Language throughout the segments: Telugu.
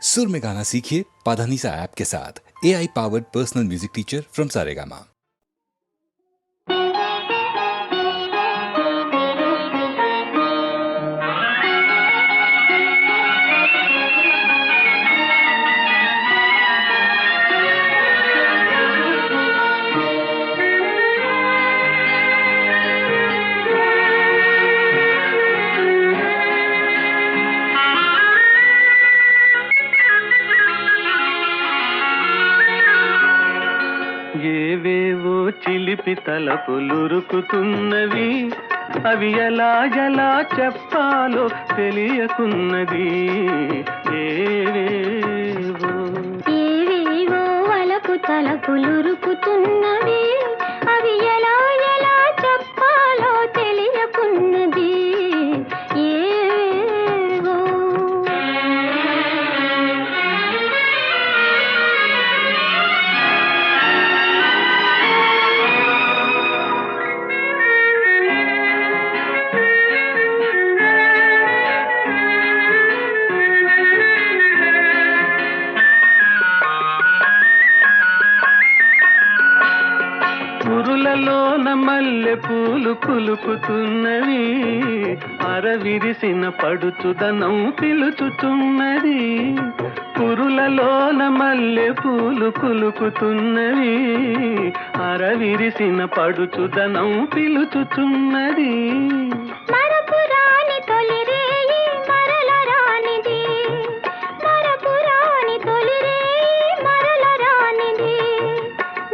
सुर में गाना सीखिए पाधानीसा ऐप के साथ। AI powered personal music teacher from Saregama. ఏవేవో చిలిపి తలపులురుకుతున్నవి, అవి ఎలా ఎలా చెప్పాలో తెలియకున్నది. ఏవేవో ఏవేవో వలపు తలపులురుకుతున్నవి, అవి ఎలా ఎలా చెప్పాలో తెలియకున్నది. ఏవేవో పురులలోన మల్లె పూలు కులుకుతున్నవి, అరవిరిసిన పడుచుదనం పిలుచుచున్నది. పురులలోన మల్లె పూలు కులుకుతున్నవి, అరవిరిసిన పడుచుదనం పిలుచుచున్నది. మరపురాని తొలిరేయి మరల రానిది, మరపురాని తొలిరేయి మరల రానిది,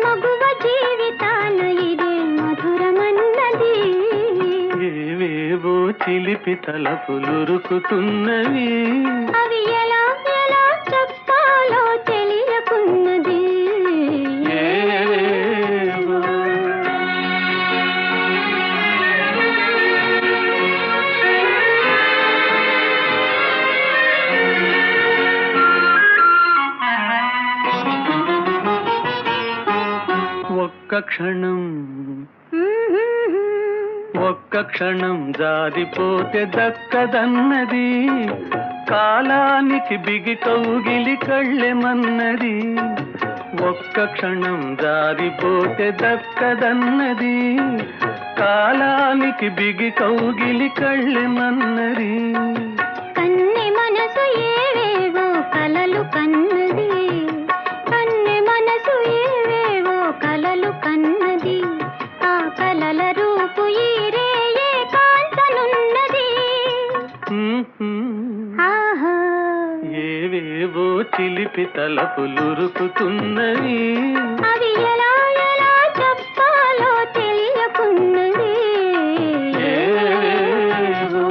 మగువ జీవితాన ఇదే మధురమన్నది. ఏవేవో చిలిపి తలపులురుకుతున్నవి, అవి ఎలా ఎలా చెప్పాలో తెలియకున్నది. ఏవేవో ఒక్క క్షణం ఒక్క క్షణం జారిపోతే దక్కదన్నది, కాలానికి బిగి కౌగిలి కళ్ళెమన్నది. ఒక్క క్షణం జారిపోతే దక్కదన్నది, కాలానికి బిగి కౌగిలి కళ్ళెమన్నది. కన్నె మనసు ఏవేవో కలలు కన్నది, కన్నె మనసు ఏవేవో కలలు కన్నది, ఆ కలల రూపు ఈ రేయే కాంతనున్నది. ఆహా ఏవేవో చిలిపి తలపులురుకుతున్నవి, అవి ఎలా ఎలా చెప్పాలో తెలియకున్నది. ఏవేవో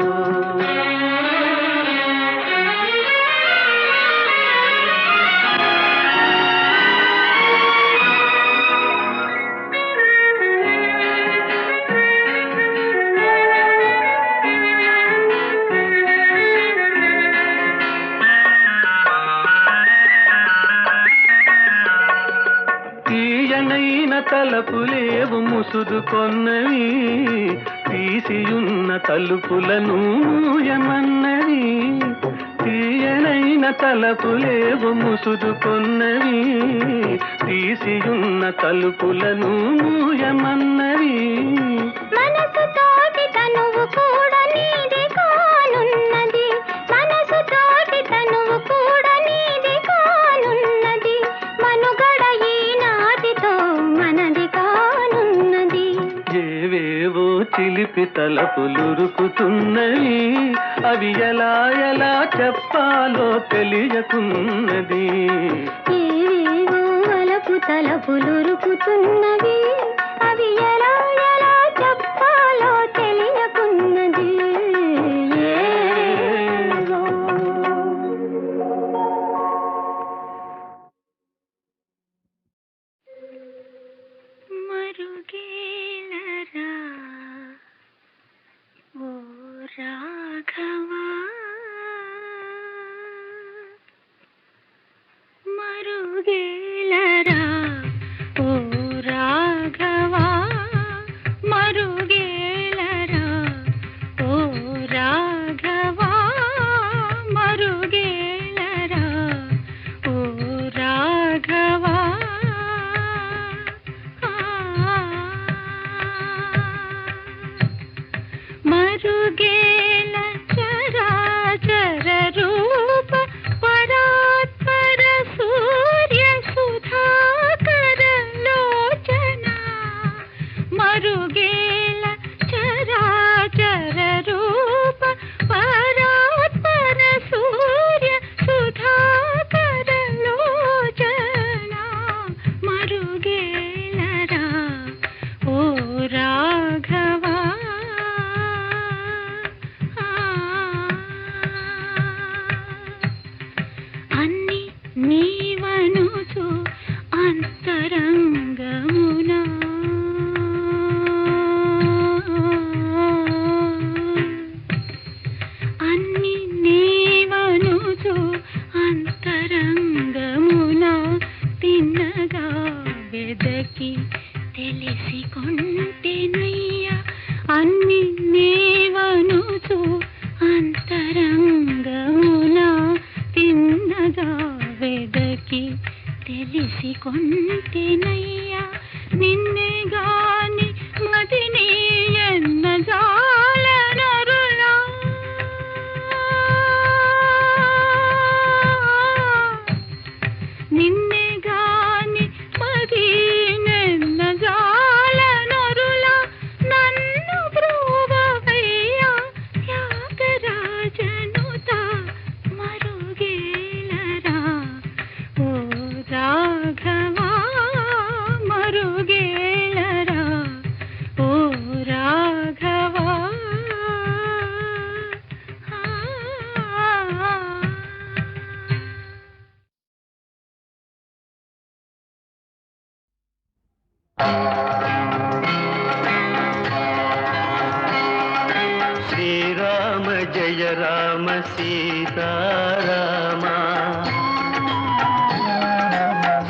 తీయనైన తలపులేవు ముసుదుకొన్నవి, తీసియున్న తలుపులను మూయమన్నది. తీయనైన తలపులేవు ముసుదుకొన్నవి, తీసియున్న తలుపులను మూయమన్నది. మనసుతోటి తనువు కూడా నీది కానున్నది, మనసుతోటి తనువు కూడా నీది కానున్నది, మనుగడ ఈనాటితో మనది కానున్నది. ఏవేవో చిలిపి తలపులురుకుతున్నవి, అవి ఎలా ఎలా చెప్పాలో తెలియకున్నది. ఏవేవో వలపు తలపులురుకుతున్నవి, అవి ఎలా ఎలా చెప్పాలో తెలియకున్నది. ఏవేవో మరుగేలరా ఓ రాఘవా, మరుగేలరా ఓ రాఘవా, మరుగేలరా ఓ రాఘవా, మరుగేలరా అన్ని నీవనుచు అంతరంగమునా అన్ని నీవనుచు అంతరంగమునా తిన్నగా వెదకి తెలిసి కొంటెనయ్యా అన్ని నీవనుచు అంతరంగమునా తిన్నగా వెదకి తెలిసి కొంటెనయ్యా నిన్నే గాని మదిని ఎన్న జాలనరులా నిన్నే గాని మదినెన్న జాలనరులా నన్ను బ్రోవయ్యా త్యాగరాజనుత మరుగేలరా ఓ రాఘవా మరుగేలరా ఓ రాఘవా శ్రీరామ జయ రామ సీతారామ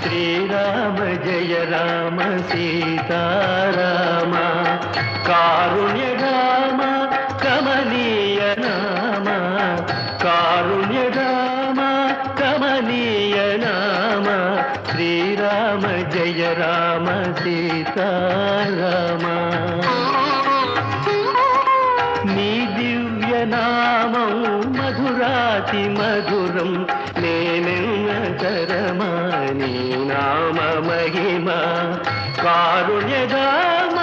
శ్రీరామ జయ రామ సీతారామ కారుణ్య రామ కమనీయ నామ కారుణ్య రామ కమనీయ నామ శ్రీరామ జయ రామ సీతారామ నీ దివ్య నామం మధురాతి మధురం నేనెన్న తరమా నీ నామ మహిమ కారుణ్య రామ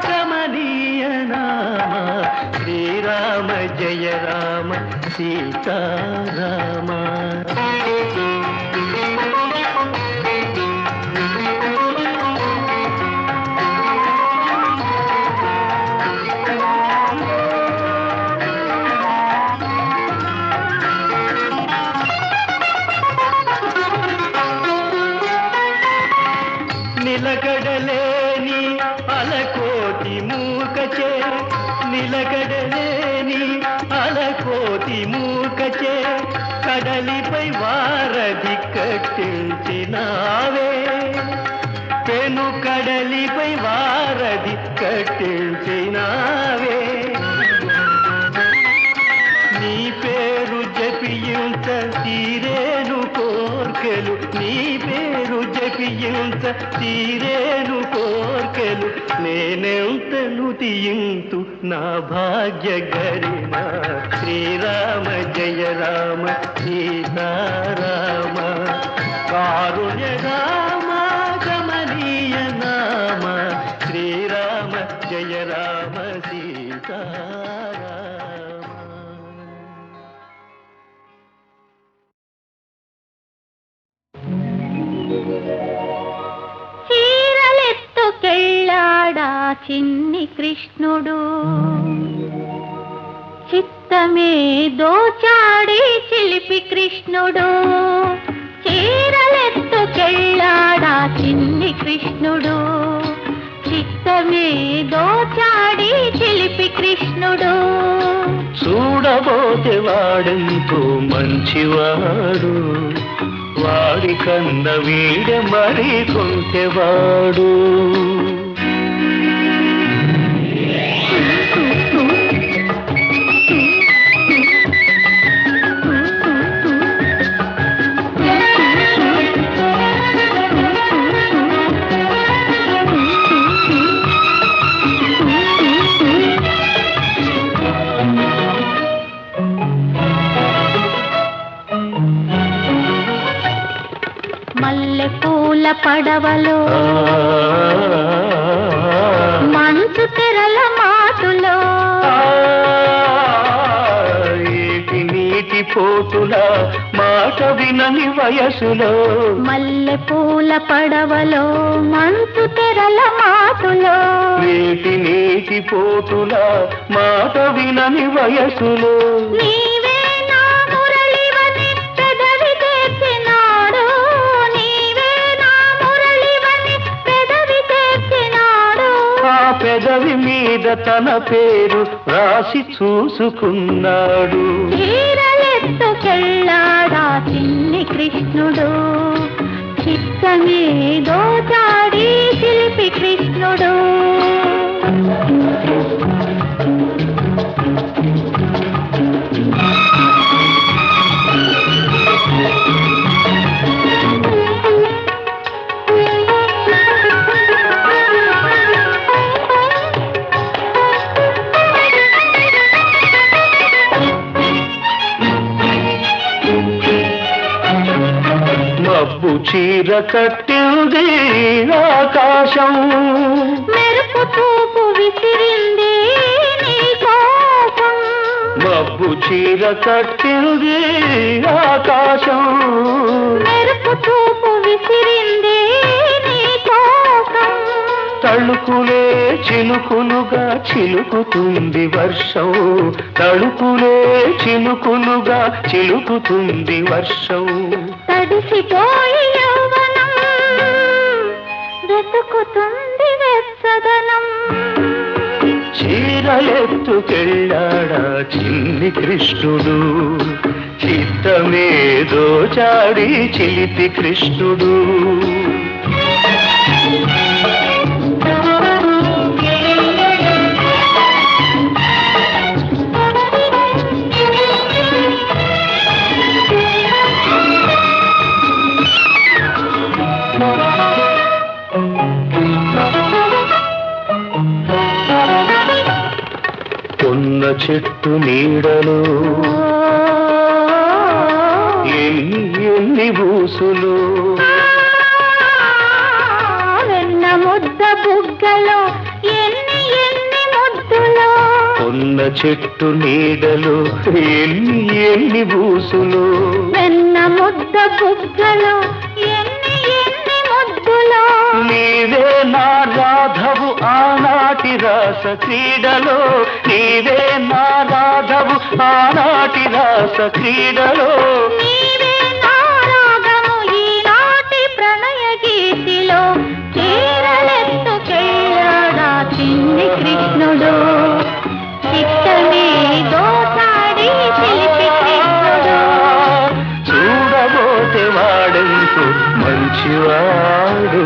కమనీయ నామ శ్రీరామ జయ రామ సీతారామ నిలకడలేని అలకోటి మూకచే నిలకడలేని అలకోటి మూకచే కడలిపై వారధి కట్టించినావే పెను కడలిపై వారధి కట్టించినావే నీ పేరు జపించ తీరేను కోర్కెలు నీ పేరు జపించ తీరేను కోర్కెలు నేనెంతను తీయింతు నా భాగ్య గరిమ శ్రీరామ జయ రామ సీతారామ కారుణ్య రామ కమనీయ నామ శ్రీరామ జయ రామ సీతారామ చీరలెత్తుకెళ్ళాడా చిన్ని కృష్ణుడు చిత్తమే దోచాడి చిలిపి కృష్ణుడు చీరలెత్తుకెళ్ళాడా చిన్ని కృష్ణుడు చిత్తమే దోచాడి చిలిపి కృష్ణుడు చూడబోతే వాడెంతో మంచివాడు వాడి కన్న వీడ మరి కొంటెవాడు మల్లె పూల పడవలో మంచు తెరల మాటులో ఏటి నీటి పోతుల మాట వినని వయసులో మల్లె పూల పడవలో మంచు తెరల మాటులో నీటి నీటి పోతుల మాట వినని వయసులో నీవే నా మురళివని పెదవి తెచ్చిన తన పేరు రాసి చూసుకున్నాడు. చీరలెత్తుకెళ్ళాడా చిన్ని కృష్ణుడు, చిత్తమేదో చాడి శిల్పి కృష్ణుడు. మబ్బు చీర కట్టింది ఆకాశం, మెరుపు చూపు విసిరింది నీ కోసం. మబ్బు చీర కట్టింది ఆకాశం, మెరుపు చూపు విసిరింది నీ కోసం. తళుకులే చినుకులుగా చిలుకుతుంది వర్షం, తళుకులే చినుకులుగా చిలుకుతుంది వర్షం. తడిసిపోయి యౌవనం వెతుకుతుంది వెచ్చదనం. చీరలెత్తుకెళ్ళాడా చిన్ని కృష్ణుడు, చిత్తమేదో చాడి చిలిపి కృష్ణుడు. కొన్న చెట్టు నీడలో ఎన్ని ఊసులు, వెన్న ముద్ద బుగ్గలో ఎన్ని ముద్దులో. కొన్న చెట్టు నీడలో ఎన్ని ఊసులు, వెన్న ముద్ద బుగ్గలో ఎన్ని ముద్దులో. నీవే నా రాధవు ఆనాటి రాస క్రీడలో, నీవే నా రాధవు ఆనాటి రాస క్రీడలో. నీవే నా రాగము ఈనాటి ప్రణయ గీతిలో. చీరలెత్తుకెళ్ళాడా చిన్ని కృష్ణుడు, చిత్తమేదో చాడి శిల్పి కృష్ణుడు. చూడబోతే వాడెంతో మంచివాడు,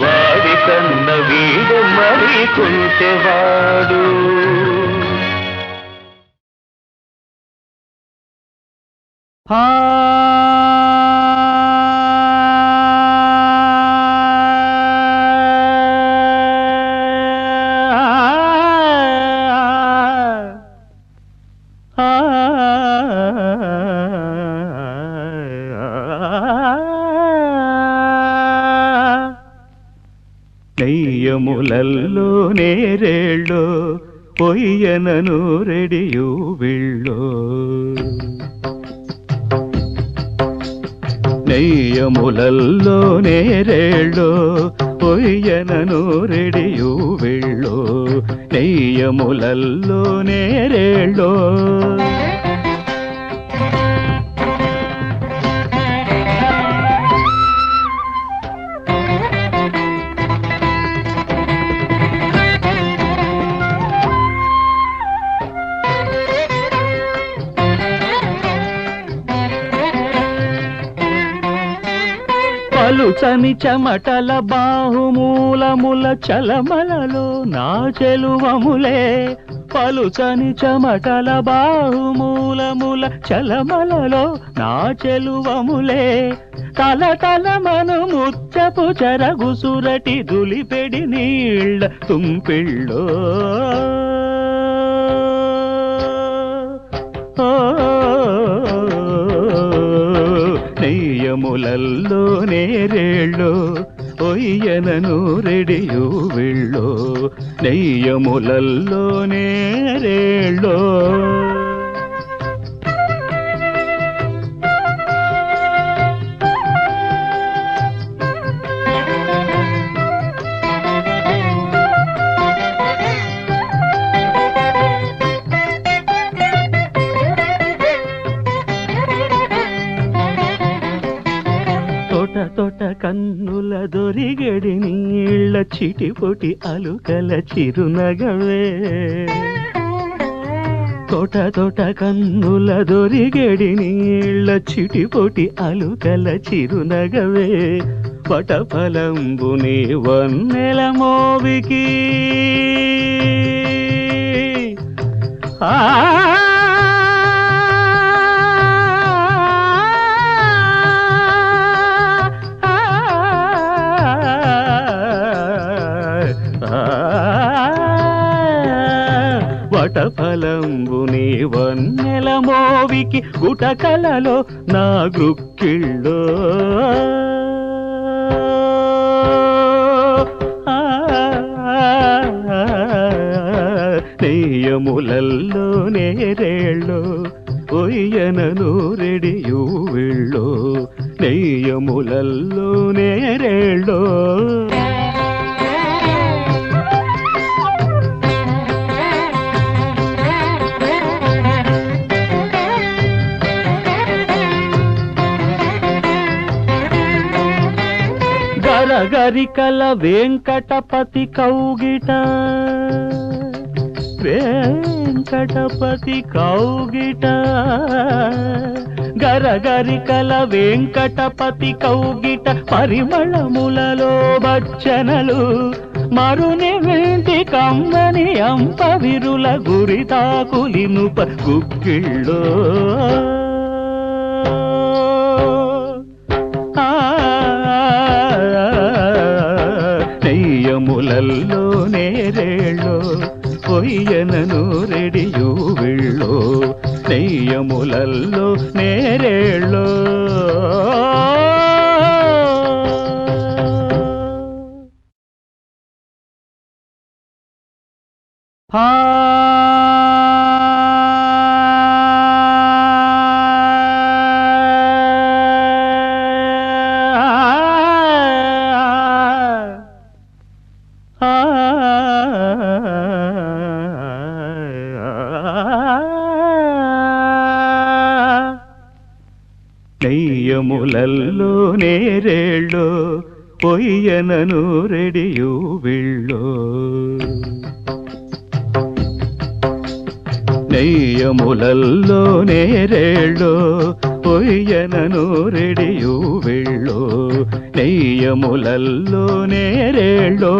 వాడి కన్న వీడు మరి కుంటెవాడు. నెయ్యములల్లో నేరేళ్ళో పొయ్యనను రెడియు విళ్ళో, నెయ్యములల్లో నేరేళ్ళో పొయ్యనను రెడియు విళ్ళో, నెయ్యములల్లో నేరేళ్ళో. పలుచని చెమటల బాహుమూలముల చలమలలో నా చెలువములే, పలుచని చెమటల బాహుమూలముల చలమలలో నా చెలువములే. తలతలమను ముచ్చపు చెరగుసురటి దులిపెడి నీళ్ళ తుంపిళ్ళో, నెయ్యములల్లో నేరేళ్ళో ఒయ్యనను రెడియు విళ్ళో, నెయ్యములల్లో నేరేళ్ళో. తొట కన్నుల దొరిగడి నీళ్ళ చిటిపొటి అలుకల చిరునగవే తొట కన్నుల దొరిగడి నీళ్ళ చిటిపొటి అలుకల చిరునగవే పటఫలంబుని వన్నెల మోవికి వటఫలంబుని వన్నెల మోవికి గుటకలలో నా గృక్కిళ్ళో నెయ్యములల్లో నేరేళ్ళో ఒయ్యనను రెడియు వెళ్ళో నెయ్యములల్లో నేరేళ్ళో గరగరికల వెంకటపతి కౌగిట వెంకటపతి కౌగిట గరగరికల వెంకటపతి కౌగిట పరిమళములలో బచ్చనలు మరుని వెంటి కమ్మని అంప విరుల గురితాకులినుప గుక్కిళ్ళో నెయ్యములల్లో నేరేళ్ళో పొయ్యనను రెడియు వెళ్ళో నెయ్యములల్లో నేరేళ్ళో నెయ్యములల్లో నేరేళ్ళో పొయ్యనను రెడియు వెళ్ళో నెయ్యములల్లో నేరేళ్ళో పొయ్యనను రెడియు వెళ్ళో నెయ్యములల్లో నేరేళ్ళో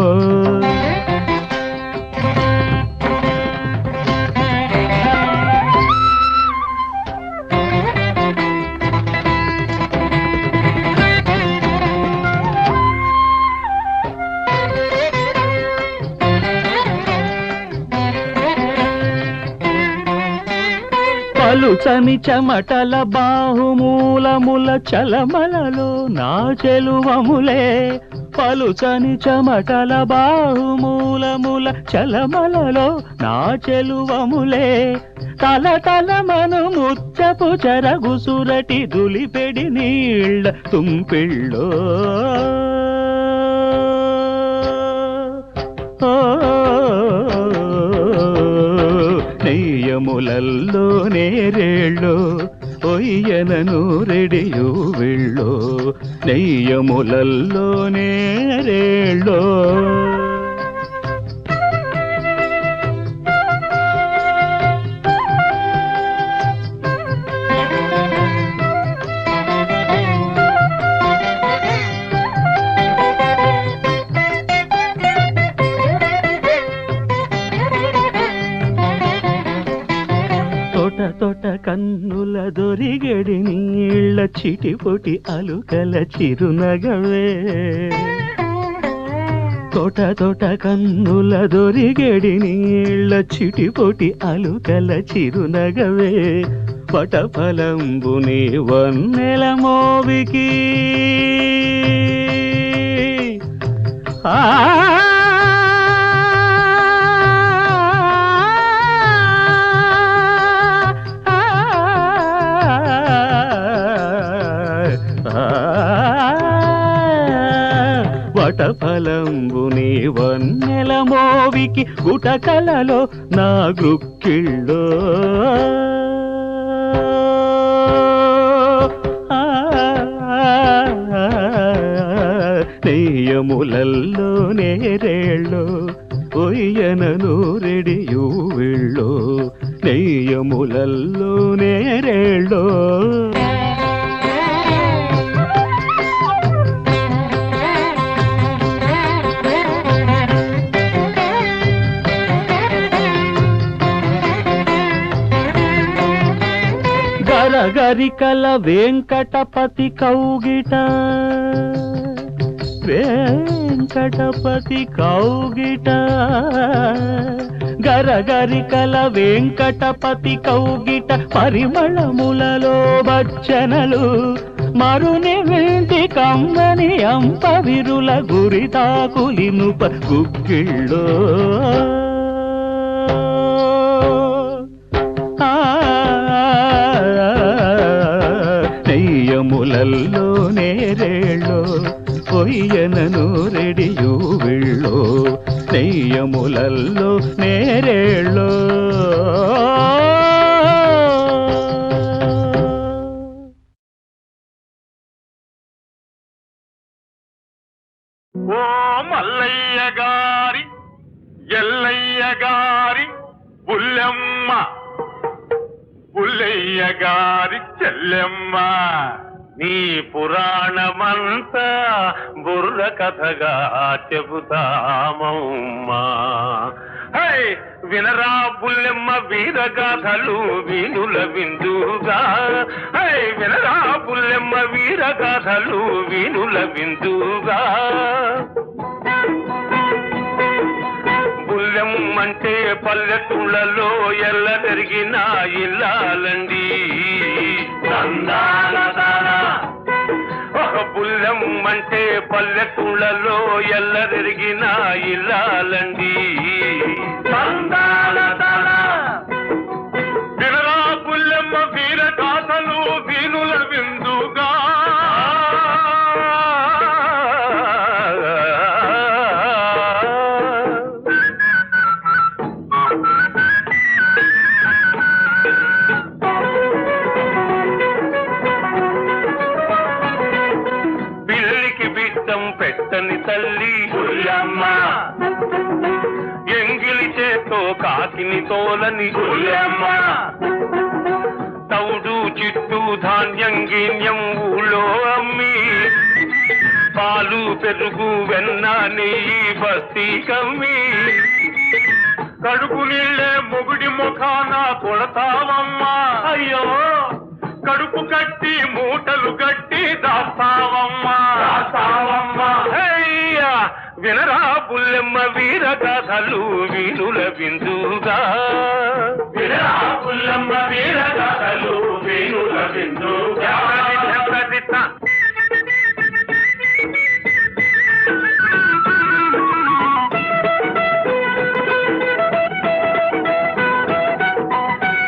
పలుచని చెమటల బాహుమూలముల చలమలలో నా చెలువములే పలుచని చెమటల బాహుమూలముల చలమలలో నా చెలువములే తల తల మను ముచ్చపు చెరగుసురటి దులిపెడి నీళ్ళ తుంపిళ్ళో నెయ్యములల్లో నేరేళ్ళో ఒయ్యనను రెడియు వెళ్ళో నెయ్యములల్లో నేరేళ్ళో తొట కన్నుల దొరిగడి నీళ్ళ చిటిపొటి అలుకల చిరునగవే తొట కన్నుల దొరిగడి నీళ్ళ చిటిపొటి అలుకల చిరునగవే పటఫలంబుని వన్నెల మోవికి వటఫలంబుని వన్నెల మోవికి గుటకలలో నా గృక్కిళ్ళో నెయ్యములల్లో నేరేళ్ళో ఒయ్యనను రెడియు వెళ్ళో నెయ్యములల్లో నేరేళ్ళో గరగరికల వెంకటపతి కౌగిట వెంకటపతి కౌగిట గరగరికల వెంకటపతి కౌగిట పరిమళములలో బచ్చనలు మరుని వెంటి కమ్మని అంపవిరుల గురితాకులినుప గుగ్గిళ్ళో నెయ్యములల్లో నేరేళ్ళో పొయ్యనను రెడియు వెళ్ళో నెయ్యములల్లో నేరేళ్ళో ఓ మల్లయ్య గారి ఎల్లయ్య గారి బుల్లెమ్మ బుల్లయ్య గారి చెల్లెమ్మ నీ పురాణమంతా బుర్ర కథగా చెబుతామమ్మా హై వినరా బుల్లెమ్మ వీరగాథలు వీనుల విందుగా హై వినరా బుల్లెమ్మ వీరగాథలు వీనుల విందుగా బుల్లెమ్మంటే పల్లెటూళ్ళలో ఎల్ల తిరిగిన ఇల్లాలండి ఒక బుల్లెమ్మంటే పల్లెటూళ్ళలో ఎల్ల తిరిగిన ఇల్లాలండి వినరా బుల్లెమ్మ వీర గాథలు వీనుల విందుగా పెట్టని తల్లి బుల్లెమ్మ ఎంగిలి చేతో కాకిని తోలని బుల్లెమ్మ తౌడు చిట్టు ధాన్యం గిన్యం ఊళ్ళో అమ్మి పాలు పెరుగు వెన్న నెయ్యి బస్తీ కమ్మి కడుపు నీళ్ళే మొగుడి ముఖాన కొడతావమ్మా అయ్యో కడుపు కట్టి మూటలు కట్టి దాస్తావమ్మా వినరా బుల్లెమ్మ వీర గాథలు వీనుల విందుగా వినరా బుల్లెమ్మ వీర గాథలు వీనుల విందుగా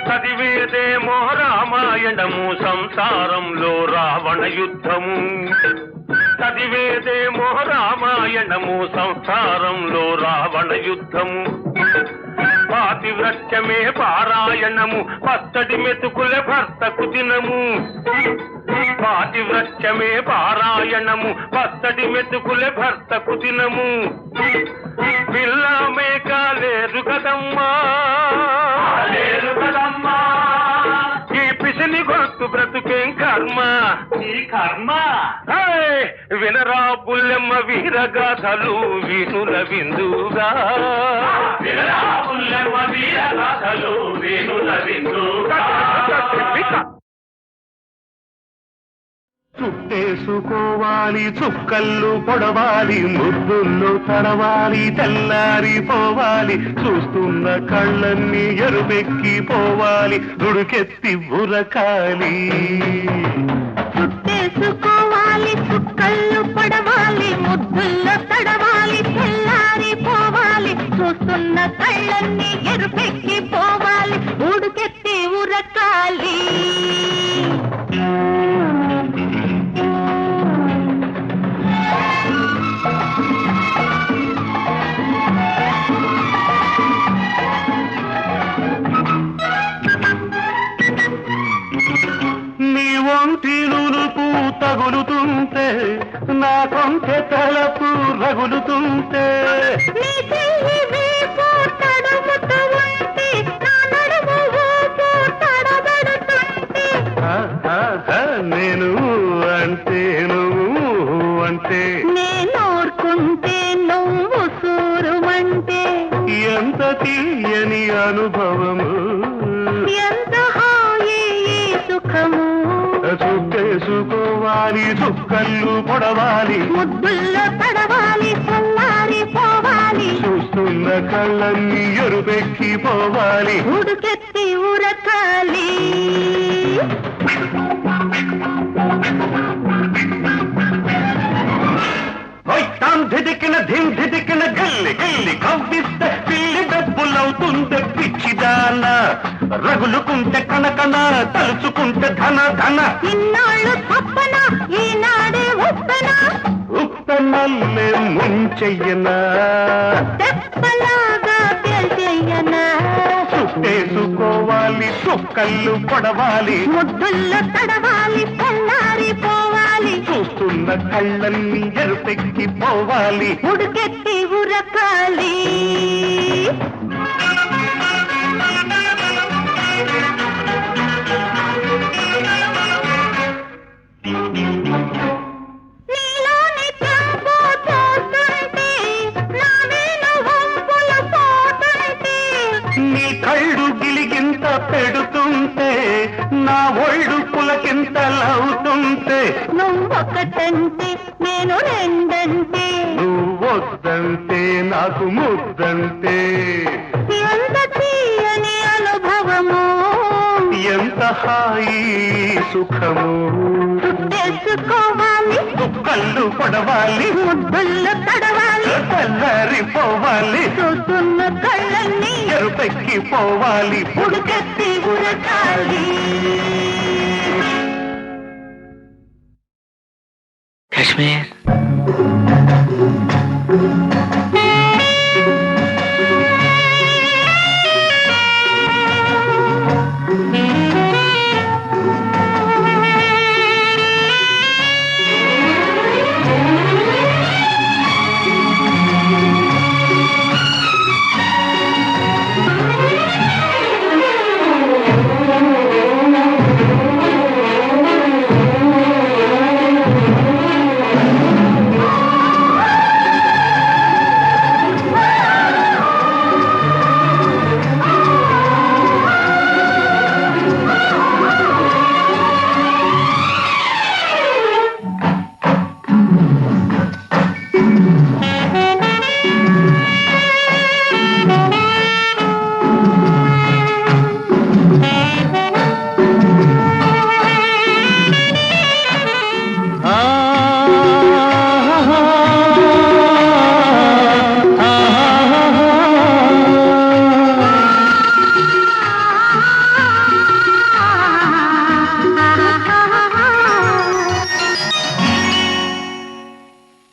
చదివేదేమో రామాయణము సంసారంలో రావణ యుద్ధము చదివేదేమో రామాయణము సంసారంలో రావణ యుద్ధము పాతివ్రత్యమే పారాయణము పచ్చడి మెతుకుల భర్తకు దినము పాతివ్రత్యమే పారాయణము పచ్చడి మెతుకుల భర్తకు దినము పిల్ల మేక లేరు కదమ్మా లేరు కదమ్మా ఈ పిసిని గొంతు బ్రతుకేం కర్మ ఈ కర్మ వినరా బుల్లెమ్మ వీరగాథలు వీనుల విందుగా వినరా బుల్లెమ్మ వీరగాథలు వీనుల విందుగా చుట్టేసుకోవాలి చుక్కళ్ళు పొడవాలి ముద్దుల్లో తడవాలి తెల్లారిపోవాలి చూస్తున్న కళ్ళన్నీ ఎరుపెక్కి పోవాలి దుడుకెత్తి ఉరకాలి చుట్టేసుకోవాలి చుక్కళ్ళు పడవాలి ముద్దుల్లో తడవాలి తెల్లారిపోవాలి చూస్తున్న కళ్ళన్నీ ఎరుపెక్కి పోవాలి ఉడుకెత్తి ఉరకాలి తగులుతుంటే నా కొంచె తలపు రగులుతుంటే నీ చెయ్యి వీపు తడుముతూ ఉంటే నా నడుము ఊపు తడబడుతుంటే నేను అంటే నువ్వు అంటే నేనోర్కుంటే నువ్వు సూరుమంటే ఎంత తీయని అనుభవము ఎంత హాయి ఈ సుఖము చుట్టేసుకోవాలి చుక్కళ్ళు పొడవాలి ముద్దుల్లో తడవాలి చల్లారి పోవాలి చూస్తున్న కళ్ళన్నీ ఎరుపెక్కి పోవాలి ఉడుకెత్తి ఉరకాలి ధిదికిన ధిదికిన గల్లి గల్లి కవ్విస్తే పిల్లి డబ్బులవుతుంటే పిచ్చిదాన రగులుకుంటే కనకన తలుచుకుంటే ధన ధన ఇన్నాళ్ళు తప్పన ఈనాడే ఉప్పన ఉప్పనల్లే ముంచెయ్యనా తెప్పలాగా తెలియనా చుట్టేసుకోవాలి చుక్కళ్ళు పొడవాలి ముద్దుల్లో తడవాలి చల్లారి పోవాలి చూస్తున్న కళ్ళన్నీ ఎరుపెక్కి పోవాలి ఉడుకెత్తి ఉరకాలి నీలోని చెంపు చూస్తుంటే నా వీలు వంపులు పోతుంటే నీ కళ్ళు గిలిగింత పెడుతుంటే నా ఒళ్ళు పులకింత లవుతుంటే నువ్వొకటంటే నేను రెండంటే నువ్వొద్దంటే నాకు ముద్దంటే ఎంత తీయని అనుభవము ఎంత హాయి సుఖము చుట్టేసుకోవాలి కళ్ళు పడవాలి ముద్దుల్లో తడవాలి చల్లారిపోవాలి చూస్తున్న కళ్ళన్నీ ఎరుపెక్కి పోవాలి ఉడుకెత్తి ఉరకాలి కాశ్మీర్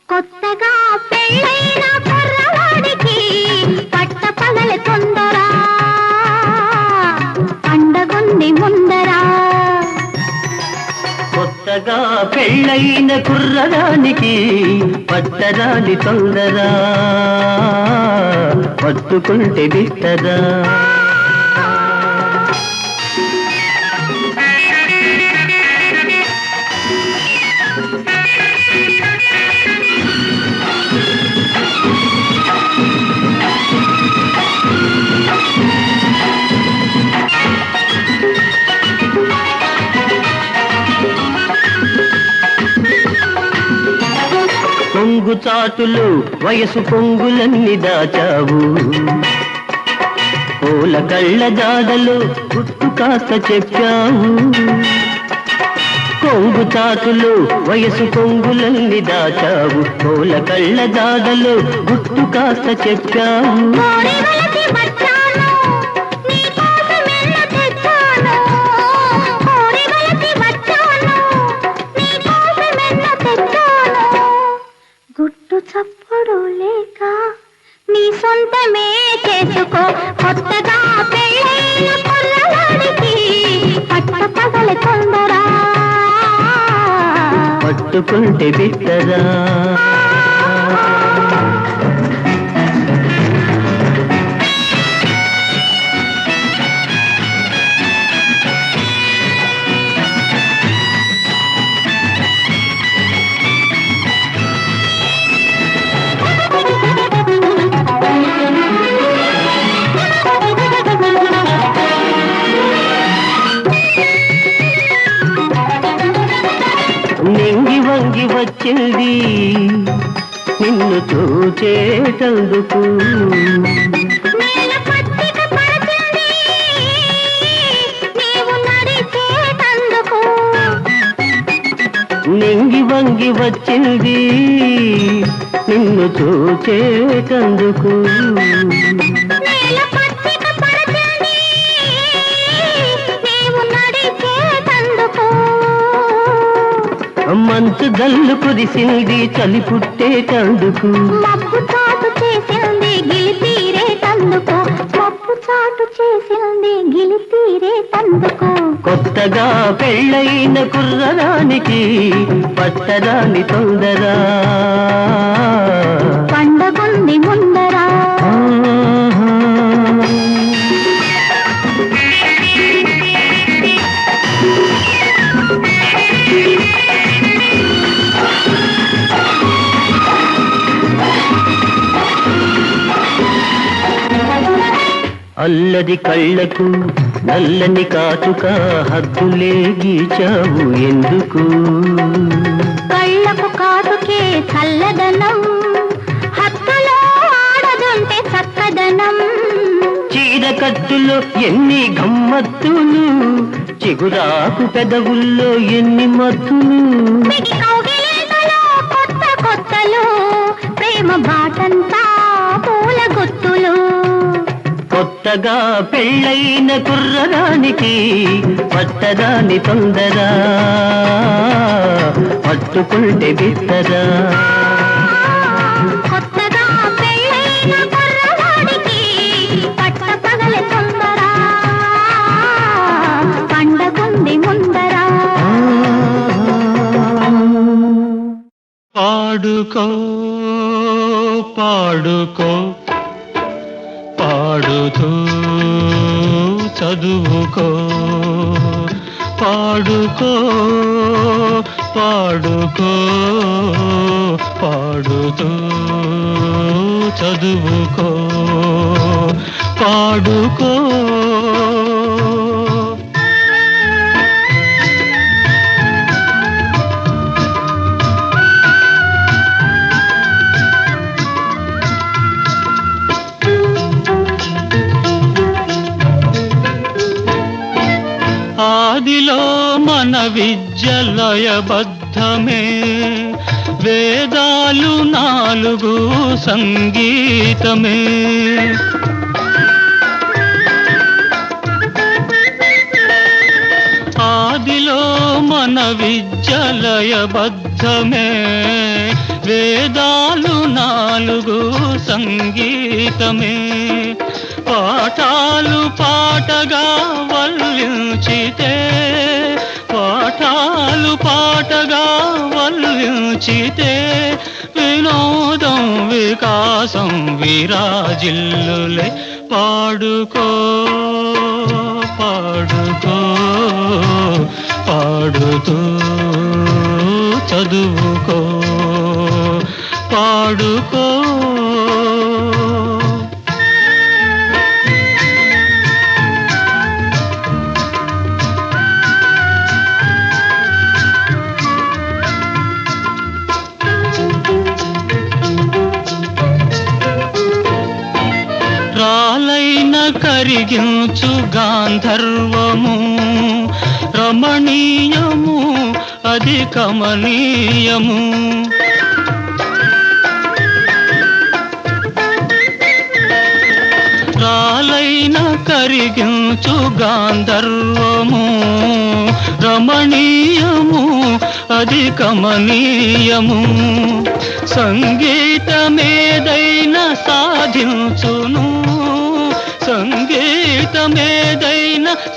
కొత్తగా పెళ్ళైన కుర్రవాడికి పట్టపగలి తొందర పండగుంది ముందరా కొత్తగా పెళ్ళైన కుర్రదానికి పట్టరాని తొందర పట్టుకుంటే బిత్తరా పొంగు చాటులు వయసు పొంగులన్నీ దాచావు పూల కళ్ళ జాడలు గుట్టు కాస్త చెప్పావు కొంగు చాటులు వయసు పొంగులన్నీ దాచావు పూల కళ్ళ జాడలు గుట్టు కాస్త చెప్పావు గుట్టు చప్పుడు లేక నీ సొంతమే చేసుకో కొత్తగా పెళ్ళైన కుర్రవాడికి పట్టపగలి తొందర పట్టు పట్టుకుంటే బిత్తరా. నింగి వంగి వచ్చింది నిన్ను చూచేటందుకు, నేల పచ్చిక పరచింది నీవు నడిచేటందుకు. నింగి వంగి వచ్చింది నిన్ను చూచేటందుకు, నేల పచ్చిక పరచింది నీవు నడిచేటందుకు. మంచు జల్లు కురిసింది చలి పుట్టేటందుకు, మబ్బు చాటు చేసింది గిలి తీరేటందుకు. మబ్బు చాటు చేసింది గిలి తీరేటందుకు. కొత్తగా పెళ్ళైన కుర్రదానికి పట్టరాని తొందరా, పండగుంది ముందరా. అల్లది కళ్ళకు నల్లని కాటుక హద్దులే గీచావు ఎందుకు, కళ్ళకు కాటుకే చల్లదనం, హత్తులో ఆడదుంటే చక్కదనం. చీరకట్టులో ఎన్ని గమ్మత్తులు, చిగురాకు పెదవుల్లో ఎన్ని మత్తులు. పిడి కౌగిలింతలో కొత్త కొత్తలు, ప్రేమ బాటంతా పూల గుత్తులు. కొత్తగా పెళ్ళైన కుర్రదానికి పట్టరాని తొందరా, పట్టుకుంటే బిత్తరా. కొత్తగా పెళ్ళైన కుర్రవాడికి పట్టపగలే తొందరా, పండగుంది ముందరా. పాడుకో పాడుకో పాడుతూ చదువుకో, పాడుకో పాడుకో పాడుతూ చదువుకో, పాడుకో. ఆదిలో మన విద్యలయబద్ధమే, వేదాలు 4 సంగీతమే. ఆదిలో మన విద్యలయబద్ధమే, వేదాలు 4 సంగీతమే. పాఠాలు పాటగా వల్లించితే, పాఠాలు పాటగా వల్లించితే, వినోదం వికాసం విరాజిల్లులే. పాడుకో పాడుకో పాడుతూ చదువుకో, పాడుకో. రాలైన కరిగించు గాంధర్వము రమణీయము, అది కమనీయము. రాలైన కరిగించు గాంధర్వము రమణీయము, అది కమనీయము. సంగీతమేదైనా సాధించును, సంగీతమేదైనా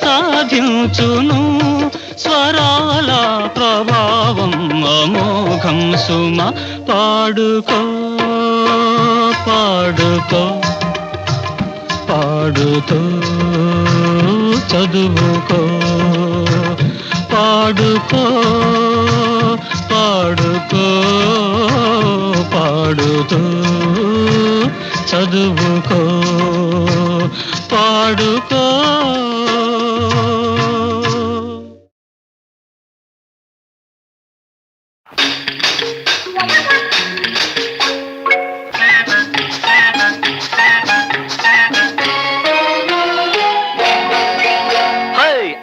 సాధించును స్వరాల ప్రభావం అమోఘం సుమ పాడుకో పాడుకో పాడుతూ చదువుకో పాడుకో పాడుకో పాడుతూ చదువుకో పాడుకో.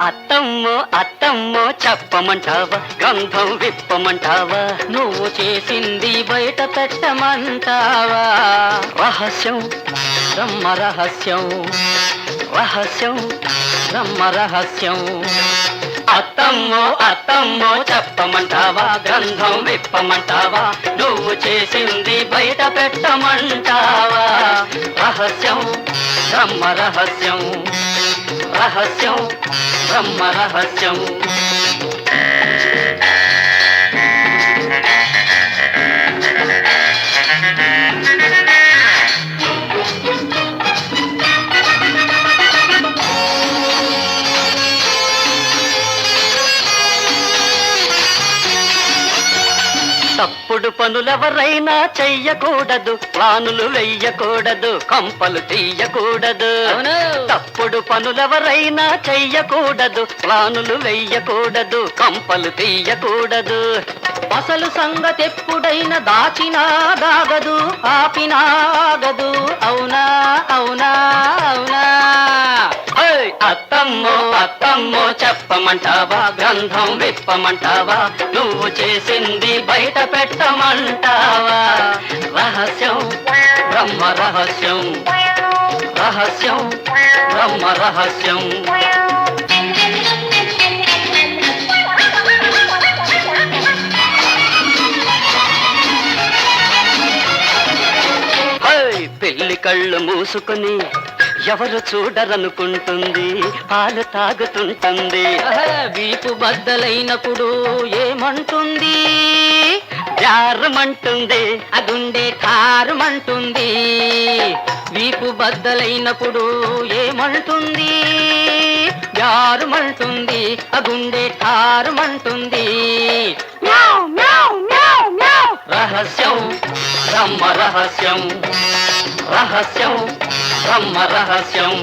అత్తమ్మో అత్తమ్మో చెప్పమంటావా గంధం విప్పమంటావా నువ్వు చేసింది బయట పెట్టమంటావా రహస్యం బ్రహ్మ రహస్యం రహస్యం బ్రహ్మ రహస్యం అత్తమ్మో అత్తమ్మో చెప్పమంటావా గంధం విప్పమంటావా నువ్వు చేసింది బయట పెట్టమంటావా రహస్యం బ్రహ్మ రహస్యం రహస్యం బ్రహ్మ రహస్యం తప్పుడు పనులెవరైనా చెయ్యకూడదు ప్లానులు వెయ్యకూడదు కంపలు తీయకూడదు తప్పుడు పనులెవరైనా చెయ్యకూడదు ప్లానులు వెయ్యకూడదు కంపలు తీయకూడదు అసలు సంగతెప్పుడైనా దాచినా దాగదు ఆపినా ఆగదు అవునా అవునా అవునా అత్తమ్మో అత్తమ్మో చెప్పమంటావా గ్రంథం విప్పమంటావా నువ్వు చేసింది బయట పెట్టమంటావా రహస్యం బ్రహ్మ రహస్యం రహస్యం బ్రహ్మ రహస్యం పెళ్లి కళ్ళు మూసుకుని ఎవరు చూడరనుకుంటుంది పాలు తాగుతుంటుంది వీపు బద్దలైనప్పుడు ఏమంటుంది జారమంటుంది అదుండే ఠారమంటుంది వీపు బద్దలైనప్పుడు ఏమంటుంది జారమంటుంది అదుండే ఠారమంటుంది రహస్యం బ్రహ్మ రహస్యం రహస్యం బ్రహ్మ రహస్యం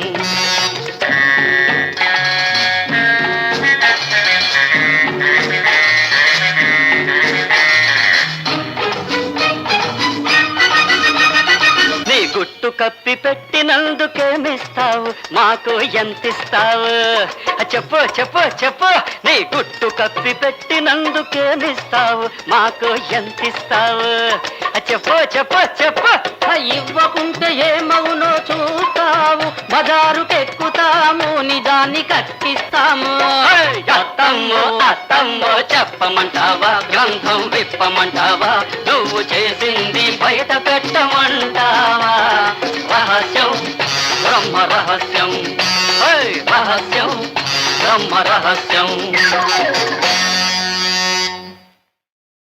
నీ గుట్టు కప్పి పెట్టినందుకేమిస్తావు మాకు ఎంతిస్తావు చెప్పు చెప్పు చెప్పు నీ గుట్టు కప్పి పెట్టినందుకేమిస్తావు మాకు ఎంతిస్తావు చెప్పు చెప్పు చెప్పు ఇవ్వకుంటే ఏమవునో చూస్తావు బజారుకెక్కుతాము నిజాన్ని కక్కిస్తాము అత్తమ్మో అత్తమ్మో చెప్పమంటావా గ్రంథం విప్పమంటావా నువ్వు చేసింది బయట పెట్టమంటావా రహస్యం బ్రహ్మ రహస్యం రహస్యం బ్రహ్మ రహస్యం